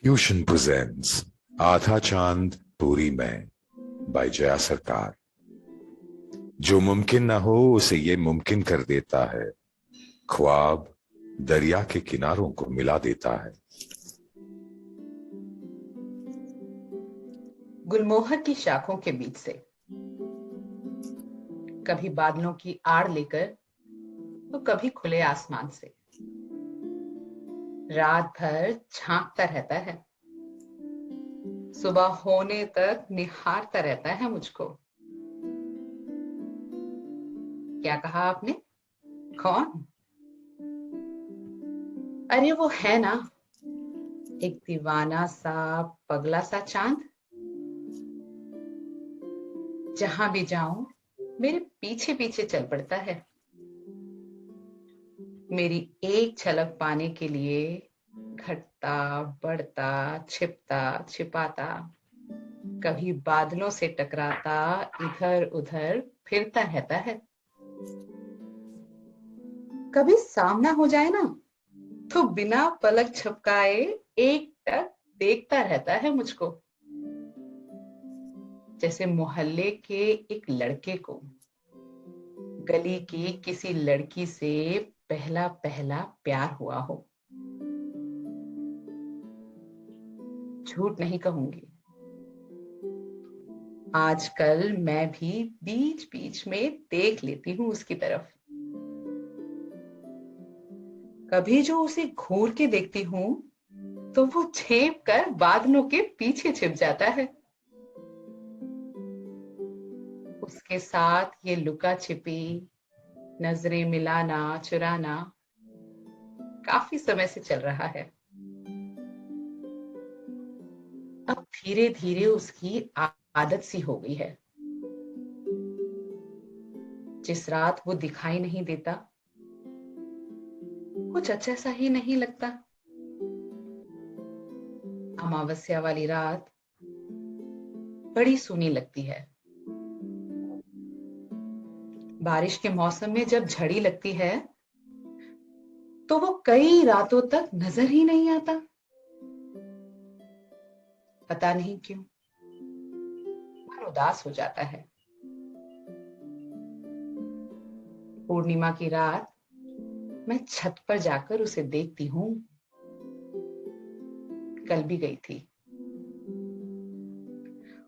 Fusion presents आधा चांद पूरी मैं बाय जया सरकार। जो मुमकिन ना हो उसे ये मुमकिन कर देता है। ख्वाब दरिया के किनारों को मिला देता है। गुलमोहर की शाखों के बीच से, कभी बादलों की आड़ लेकर तो कभी खुले आसमान से, रात भर झांकता रहता है। सुबह होने तक निहारता रहता है मुझको। क्या कहा आपने? कौन? अरे वो है ना, एक दीवाना सा पगला सा चांद। जहां भी जाऊं मेरे पीछे पीछे चल पड़ता है। मेरी एक झलक पाने के लिए घटता बढ़ता छिपता छिपाता, कभी बादलों से टकराता, इधर उधर फिरता रहता है। कभी सामना हो जाए ना तो बिना पलक झपकाए एक टक देखता रहता है मुझको, जैसे मोहल्ले के एक लड़के को गली की किसी लड़की से पहला पहला प्यार हुआ हो। झूठ नहीं कहूंगी, आजकल मैं भी बीच बीच में देख लेती हूँ उसकी तरफ। कभी जो उसे घूर के देखती हूँ तो वो छेप कर बादलों के पीछे छिप जाता है। उसके साथ ये लुका छिपी, नजरें मिलाना चुराना काफी समय से चल रहा है। अब धीरे धीरे उसकी आदत सी हो गई है। जिस रात वो दिखाई नहीं देता, कुछ अच्छा सा ही नहीं लगता। अमावस्या वाली रात बड़ी सूनी लगती है। बारिश के मौसम में जब झड़ी लगती है तो वो कई रातों तक नजर ही नहीं आता। पता नहीं क्यों मन उदास हो जाता है। पूर्णिमा की रात मैं छत पर जाकर उसे देखती हूँ। कल भी गई थी।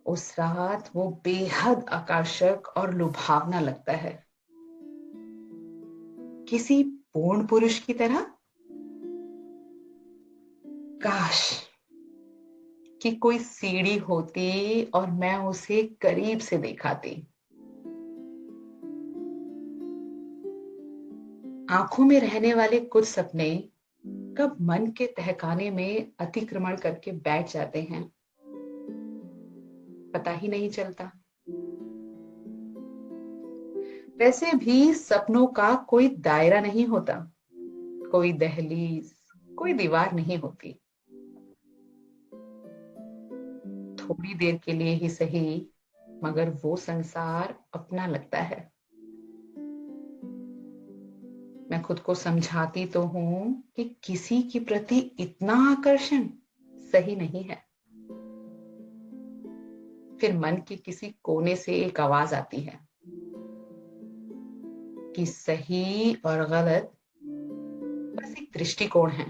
उस रात वो बेहद आकर्षक और लुभावना लगता है, किसी पूर्ण पुरुष की तरह। काश कि कोई सीढ़ी होती और मैं उसे करीब से दिखाती। आंखों में रहने वाले कुछ सपने कब मन के तहखाने में अतिक्रमण करके बैठ जाते हैं, पता ही नहीं चलता। वैसे भी सपनों का कोई दायरा नहीं होता, कोई दहलीज, कोई दीवार नहीं होती। थोड़ी देर के लिए ही सही, मगर वो संसार अपना लगता है। मैं खुद को समझाती तो हूं कि किसी के प्रति इतना आकर्षण सही नहीं है। फिर मन के किसी कोने से एक आवाज आती है कि सही और गलत बस एक दृष्टिकोण है।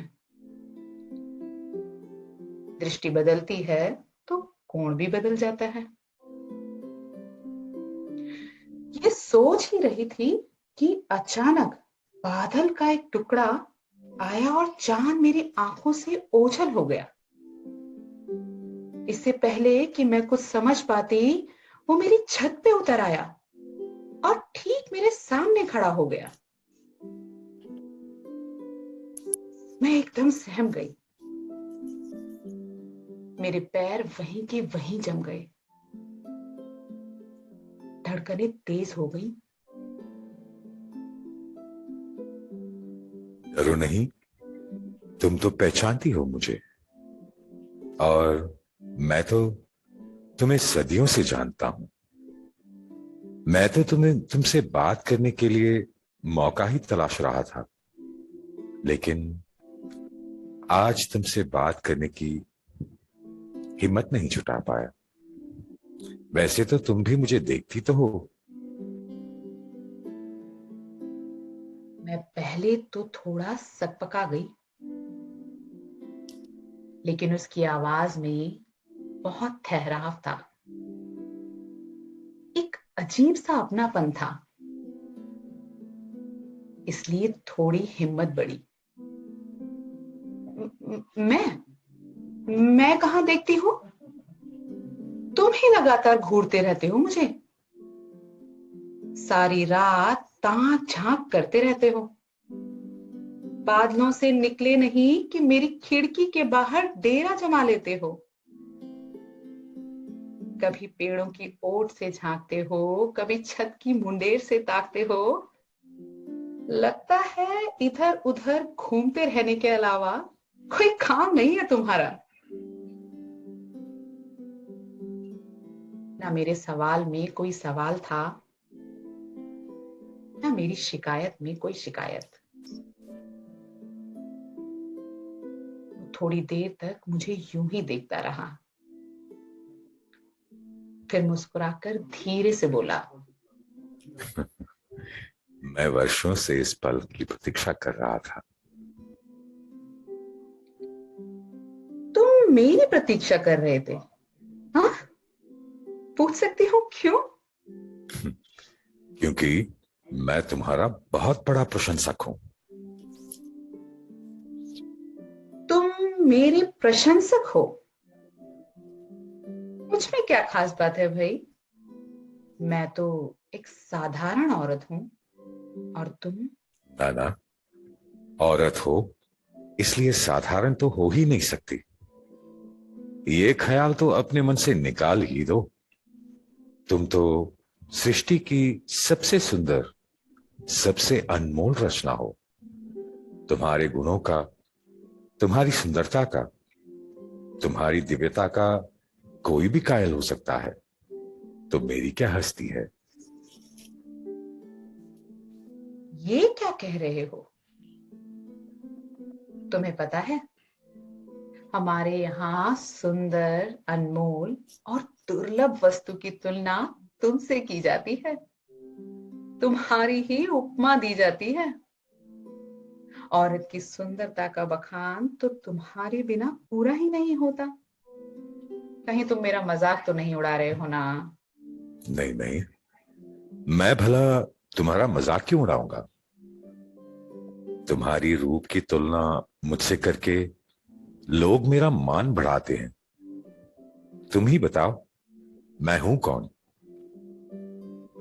दृष्टि बदलती है तो कोण भी बदल जाता है। ये सोच ही रही थी कि अचानक बादल का एक टुकड़ा आया और चांद मेरी आंखों से ओझल हो गया। इससे पहले कि मैं कुछ समझ पाती, वो मेरी छत पे उतर आया और ठीक मेरे सामने खड़ा हो गया। मैं एकदम सहम गई। मेरे पैर वहीं के वहीं जम गए। धड़कनें तेज हो गई। डरो नहीं, तुम तो पहचानती हो मुझे। और मैं तो तुम्हें सदियों से जानता हूं। मैं तो तुम्हें तुमसे बात करने के लिए मौका ही तलाश रहा था, लेकिन आज तुमसे बात करने की हिम्मत नहीं जुटा पाया। वैसे तो तुम भी मुझे देखती तो हो। मैं पहले तो थोड़ा सकपका गई, लेकिन उसकी आवाज में बहुत ठहराव था, एक अजीब सा अपनापन था। इसलिए थोड़ी हिम्मत बढ़ी। मैं कहाँ देखती हूँ? तुम ही लगातार घूरते रहते हो मुझे, सारी रात ताक झांक करते रहते हो। बादलों से निकले नहीं कि मेरी खिड़की के बाहर डेरा जमा लेते हो। कभी पेड़ों की ओट से झांकते हो, कभी छत की मुंडेर से ताकते हो। लगता है इधर उधर घूमते रहने के अलावा कोई काम नहीं है तुम्हारा। ना मेरे सवाल में कोई सवाल था, ना मेरी शिकायत में कोई शिकायत। थोड़ी देर तक मुझे यूं ही देखता रहा, फिर मुस्कुराकर धीरे से बोला, मैं वर्षों से इस पल की प्रतीक्षा कर रहा था। तुम मेरी प्रतीक्षा कर रहे थे? हाँ, पूछ सकती हूँ क्यों? क्योंकि मैं तुम्हारा बहुत बड़ा प्रशंसक हूं। तुम मेरे प्रशंसक हो? मुझ में क्या खास बात है भाई? मैं तो एक साधारण औरत हूं, और तुम? नाना, औरत हो इसलिए साधारण तो हो ही नहीं सकती। ये ख्याल तो अपने मन से निकाल ही दो। तुम तो सृष्टि की सबसे सुंदर, सबसे अनमोल रचना हो। तुम्हारे गुणों का, तुम्हारी सुंदरता का, तुम्हारी दिव्यता का कोई भी कायल हो सकता है, तो मेरी क्या हस्ती है। ये क्या कह रहे हो? तुम्हें पता है, हमारे यहाँ सुंदर, अनमोल और दुर्लभ वस्तु की तुलना तुमसे की जाती है, तुम्हारी ही उपमा दी जाती है। औरत की सुंदरता का बखान तो तुम्हारे बिना पूरा ही नहीं होता। कहीं तुम मेरा मजाक तो नहीं उड़ा रहे हो ना? नहीं नहीं, मैं भला तुम्हारा मजाक क्यों उड़ाऊंगा। तुम्हारी रूप की तुलना मुझसे करके लोग मेरा मान बढ़ाते हैं। तुम ही बताओ, मैं हूं कौन।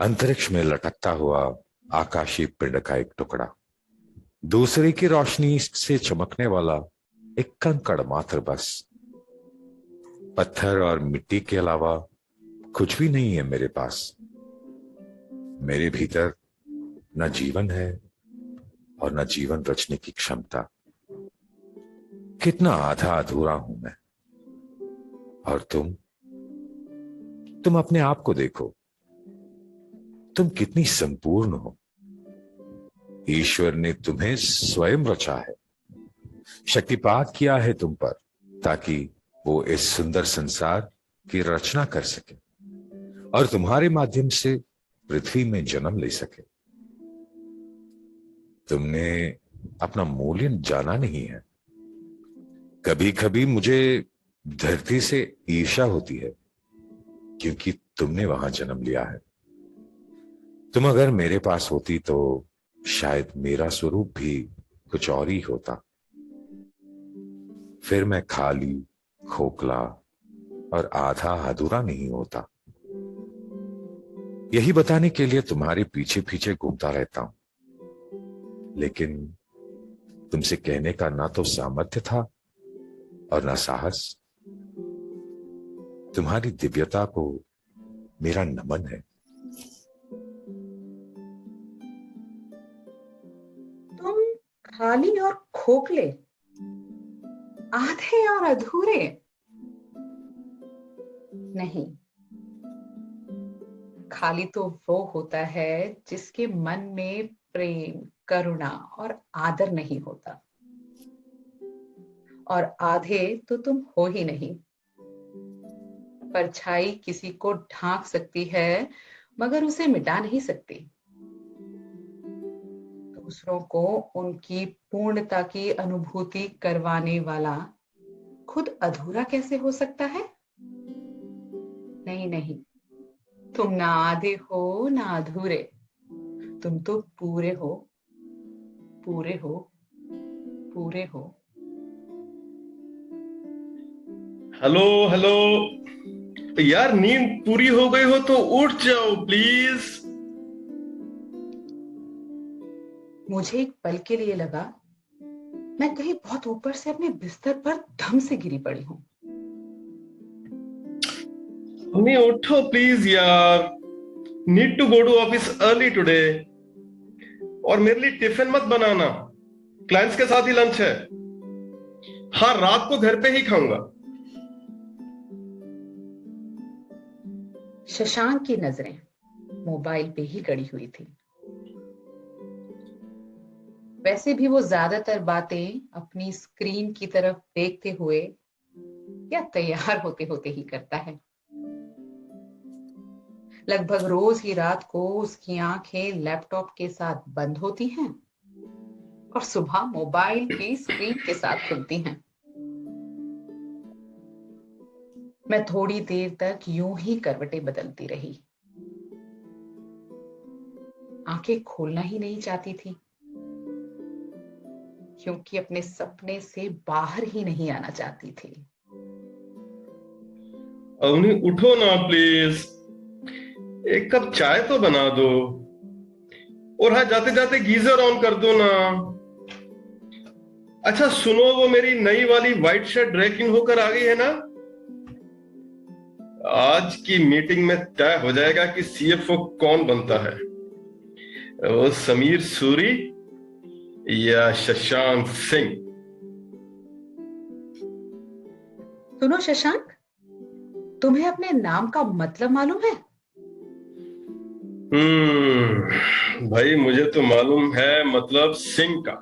अंतरिक्ष में लटकता हुआ आकाशीय पिंड का एक टुकड़ा, दूसरे की रोशनी से चमकने वाला एक कंकड़ मात्र बस। पत्थर और मिट्टी के अलावा कुछ भी नहीं है मेरे पास। मेरे भीतर न जीवन है और न जीवन रचने की क्षमता। कितना आधा अधूरा हूं मैं। और तुम अपने आप को देखो, तुम कितनी संपूर्ण हो। ईश्वर ने तुम्हें स्वयं रचा है, शक्तिपात किया है तुम पर, ताकि वो इस सुंदर संसार की रचना कर सके और तुम्हारे माध्यम से पृथ्वी में जन्म ले सके। तुमने अपना मूल्य जाना नहीं है। कभी कभी मुझे धरती से ईर्ष्या होती है, क्योंकि तुमने वहां जन्म लिया है। तुम अगर मेरे पास होती तो शायद मेरा स्वरूप भी कुछ और ही होता। फिर मैं खाली, खोखला और आधा अधूरा नहीं होता। यही बताने के लिए तुम्हारे पीछे पीछे घूमता रहता हूं, लेकिन तुमसे कहने का ना तो सामर्थ्य था और ना साहस। तुम्हारी दिव्यता को मेरा नमन है। तुम खाली और खोखले, आधे और अधूरे? नहीं, खाली तो वो होता है जिसके मन में प्रेम, करुणा और आदर नहीं होता। और आधे तो तुम हो ही नहीं। परछाई किसी को ढांक सकती है मगर उसे मिटा नहीं सकती। दूसरों को उनकी पूर्णता की अनुभूति करवाने वाला खुद अधूरा कैसे हो सकता है? नहीं नहीं, तुम ना आधे हो ना अधूरे, तुम तो पूरे हो, पूरे हो, पूरे हो। हेलो हेलो यार, नींद पूरी हो गई हो तो उठ जाओ प्लीज। मुझे एक पल के लिए लगा मैं कहीं बहुत ऊपर से अपने बिस्तर पर धम से गिरी पड़ी हूं। नहीं, उठो प्लीज यार। Need to go to office early today. और मेरे लिए टिफिन मत बनाना, क्लाइंट्स के साथ ही लंच है। हाँ, रात को घर पे ही खाऊंगा। शशांक की नजरें मोबाइल पे ही गड़ी हुई थी। वैसे भी वो ज्यादातर बातें अपनी स्क्रीन की तरफ देखते हुए या तैयार होते होते ही करता है। लगभग रोज ही रात को उसकी आंखें लैपटॉप के साथ बंद होती हैं और सुबह मोबाइल की स्क्रीन के साथ खुलती हैं। मैं थोड़ी देर तक यूं ही करवटें बदलती रही। आंखें खोलना ही नहीं चाहती थी क्योंकि अपने सपने से बाहर ही नहीं आना चाहती थी। अवनी, उठो ना प्लीज, एक कप चाय तो बना दो। और हाँ, जाते जाते गीजर ऑन कर दो ना। अच्छा सुनो, वो मेरी नई वाली व्हाइट शर्ट ड्राई होकर आ गई है ना? आज की मीटिंग में तय हो जाएगा कि सीएफओ कौन बनता है, वो समीर सूरी या शशांक सिंह। सुनो शशांक, तुम्हें अपने नाम का मतलब मालूम है? भाई, मुझे तो मालूम है मतलब सिंह का।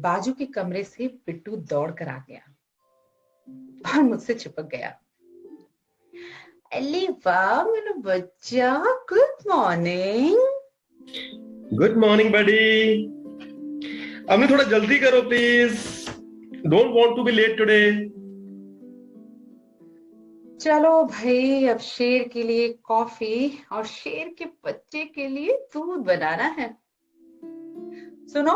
बाजू के कमरे से बिट्टू दौड़ कर आ गया और मुझसे चिपक गया। अरे वाह मेरा बच्चा, good morning. Good morning buddy. अम्मी, थोड़ा जल्दी करो please, don't want to be late today. चलो भाई, अब शेर के लिए कॉफी और शेर के बच्चे के लिए दूध बनाना है। सुनो,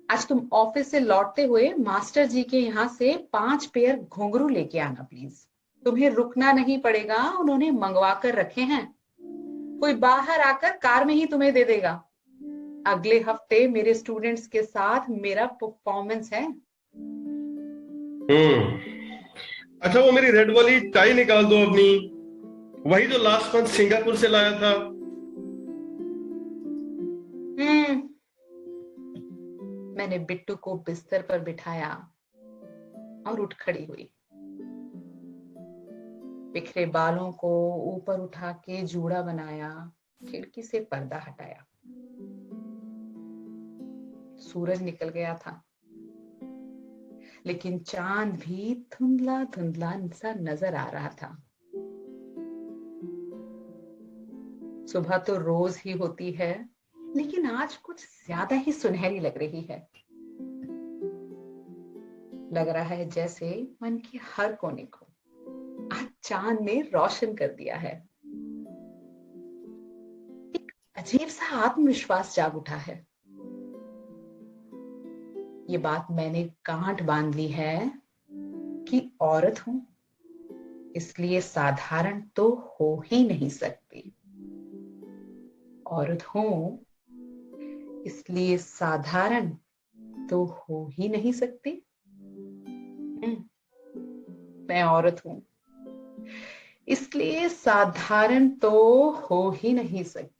आज तुम ऑफिस से लौटते हुए मास्टर जी के यहाँ से 5 पेयर घुंघरू लेके आना प्लीज। तुम्हें रुकना नहीं पड़ेगा, उन्होंने मंगवा कर रखे हैं। कोई बाहर आकर कार में ही तुम्हें दे देगा। अगले हफ्ते मेरे स्टूडेंट्स के साथ मेरा परफॉर्मेंस है। अच्छा, वो मेरी रेड वाली टाई निकाल दो अपनी, वही जो लास्ट मंथ सिंगापुर से लाया था। मैंने बिट्टू को बिस्तर पर बिठाया और उठ खड़ी हुई। बिखरे बालों को ऊपर उठा के जूड़ा बनाया, खिड़की से पर्दा हटाया। सूरज निकल गया था, लेकिन चांद भी धुंधला धुंधला सा नजर आ रहा था। सुबह तो रोज ही होती है, लेकिन आज कुछ ज्यादा ही सुनहरी लग रही है। लग रहा है जैसे मन के हर कोने को आज चांद ने रोशन कर दिया है। एक अजीब सा आत्मविश्वास जाग उठा है। ये बात मैंने गांठ बांध ली है कि औरत हूं, इसलिए साधारण तो हो ही नहीं सकती। औरत हूं, इसलिए साधारण तो हो ही नहीं सकती। मैं औरत हूं, इसलिए साधारण तो हो ही नहीं सकती।